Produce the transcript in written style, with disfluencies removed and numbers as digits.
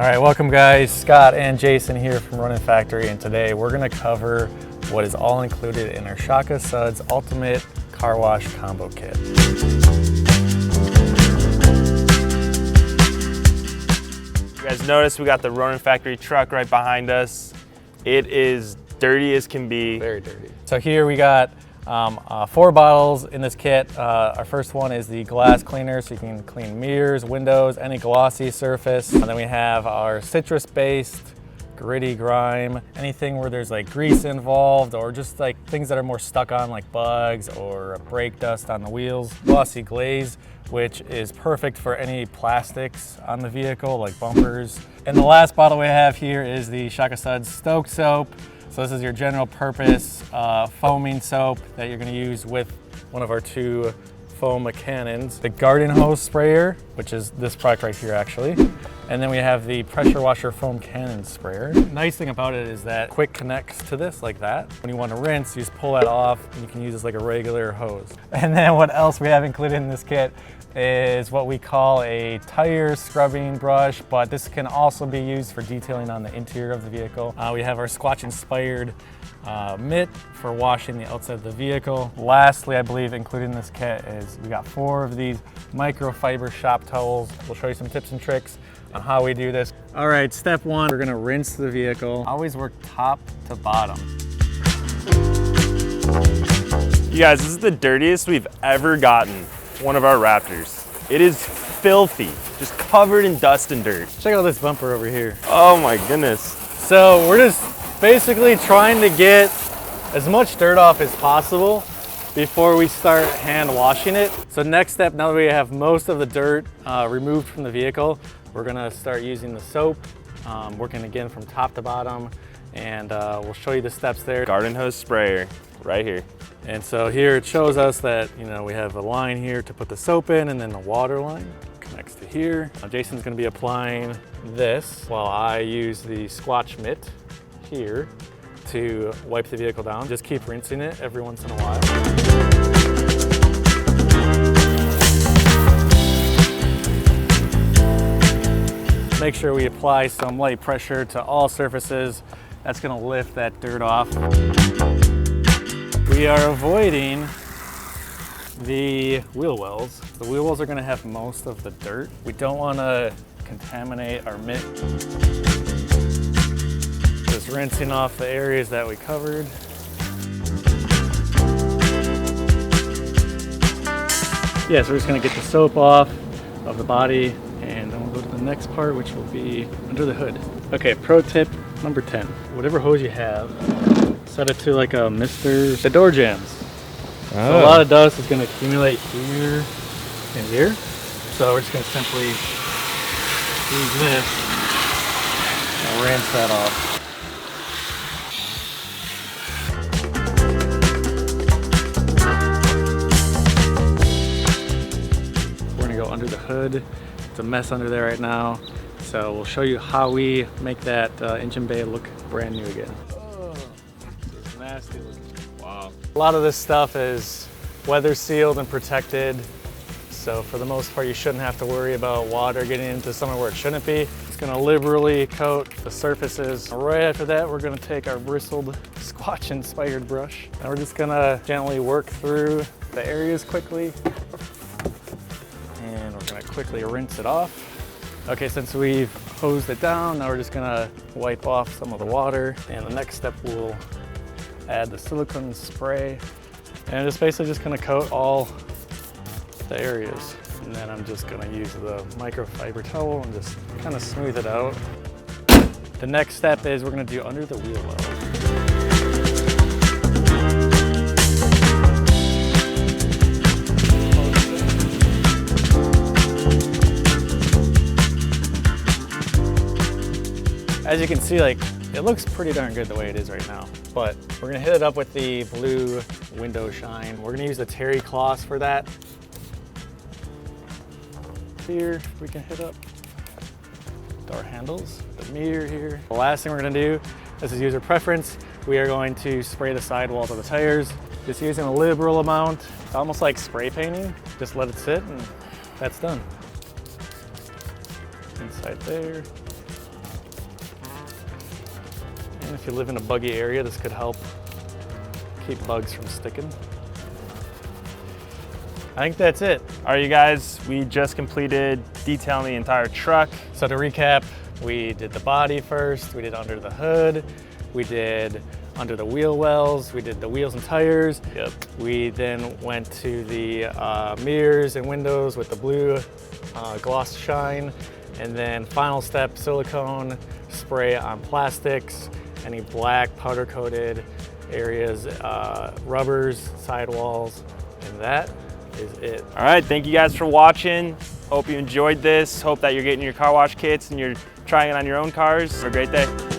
All right, welcome guys. Scott and Jason here from Running Factory, and today we're gonna cover what is all included in our SHAKA SUDS Ultimate Car Wash Combo Kit. You guys notice we got the Running Factory truck right behind us. It is dirty as can be. Very dirty. So here we got 4 bottles in this kit. Our first one is the glass cleaner, so you can clean mirrors, windows, any glossy surface. And then we have our citrus-based gritty grime, anything where there's like grease involved or just like things that are more stuck on, like bugs or brake dust on the wheels. Glossy glaze, which is perfect for any plastics on the vehicle, like bumpers. And the last bottle we have here is the SHAKA SUDS Stoked Soap. So this is your general purpose foaming soap that you're gonna use with one of our 2 foam cannons. The garden hose sprayer, which is this product right here actually. And then we have the pressure washer foam cannon sprayer. Nice thing about it is that quick connects to this like that. When you want to rinse, you just pull that off and you can use this like a regular hose. And then what else we have included in this kit is what we call a tire scrubbing brush, but this can also be used for detailing on the interior of the vehicle. We have our Squatch inspired mitt for washing the outside of the vehicle. Lastly, I believe included in this kit is we got 4 of these microfiber shop towels. We'll show you some tips and tricks on how we do this. All right, step 1, we're gonna rinse the vehicle. Always work top to bottom. You guys, this is the dirtiest we've ever gotten one of our Raptors. It is filthy, just covered in dust and dirt. Check out this bumper over here. Oh my goodness. So we're just basically trying to get as much dirt off as possible before we start hand washing it. So next step, now that we have most of the dirt removed from the vehicle, we're gonna start using the soap, working again from top to bottom, and we'll show you the steps there. Garden hose sprayer right here. And so here it shows us that, you know, we have a line here to put the soap in, and then the water line connects to here. Now Jason's gonna be applying this while I use the Squatch mitt here to wipe the vehicle down. Just keep rinsing it every once in a while. Make sure we apply some light pressure to all surfaces. That's gonna lift that dirt off. We are avoiding the wheel wells. The wheel wells are gonna have most of the dirt. We don't wanna contaminate our mitt. Just rinsing off the areas that we covered. Yeah, so we're just gonna get the soap off of the body, and then we'll go to the next part, which will be under the hood. Okay, pro tip number 10. Whatever hose you have, set it to like a mister. The door jams. Oh. So a lot of dust is going to accumulate here and here. So we're just going to simply use this and rinse that off. We're going to go under the hood. It's a mess under there right now. So we'll show you how we make that engine bay look brand new again. Oh, it's nasty looking. Wow. A lot of this stuff is weather sealed and protected. So for the most part, you shouldn't have to worry about water getting into somewhere where it shouldn't be. It's gonna liberally coat the surfaces. Right after that, we're gonna take our bristled Squatch inspired brush, and we're just gonna gently work through the areas quickly. And we're gonna quickly rinse it off. Okay, since we've hosed it down, now we're just gonna wipe off some of the water. And the next step, we'll add the silicone spray. And it's basically just gonna coat all the areas. And then I'm just gonna use the microfiber towel and just kind of smooth it out. The next step is we're gonna do under the wheel well. As you can see, like, it looks pretty darn good the way it is right now, but we're gonna hit it up with the blue window shine. We're gonna use the terry cloths for that. Here, we can hit up door handles, the mirror here. The last thing we're gonna do, this is user preference, we are going to spray the sidewalls of the tires. Just using a liberal amount. It's almost like spray painting. Just let it sit and that's done. Inside there. And if you live in a buggy area, this could help keep bugs from sticking. I think that's it. All right, you guys, we just completed detailing the entire truck. So to recap, we did the body first, we did under the hood, we did under the wheel wells, we did the wheels and tires. Yep. We then went to the mirrors and windows with the blue gloss shine. And then final step, silicone spray on plastics, any black powder coated areas, rubbers, sidewalls, and that is it. All right, thank you guys for watching. Hope you enjoyed this. Hope that you're getting your car wash kits and you're trying it on your own cars. Have a great day.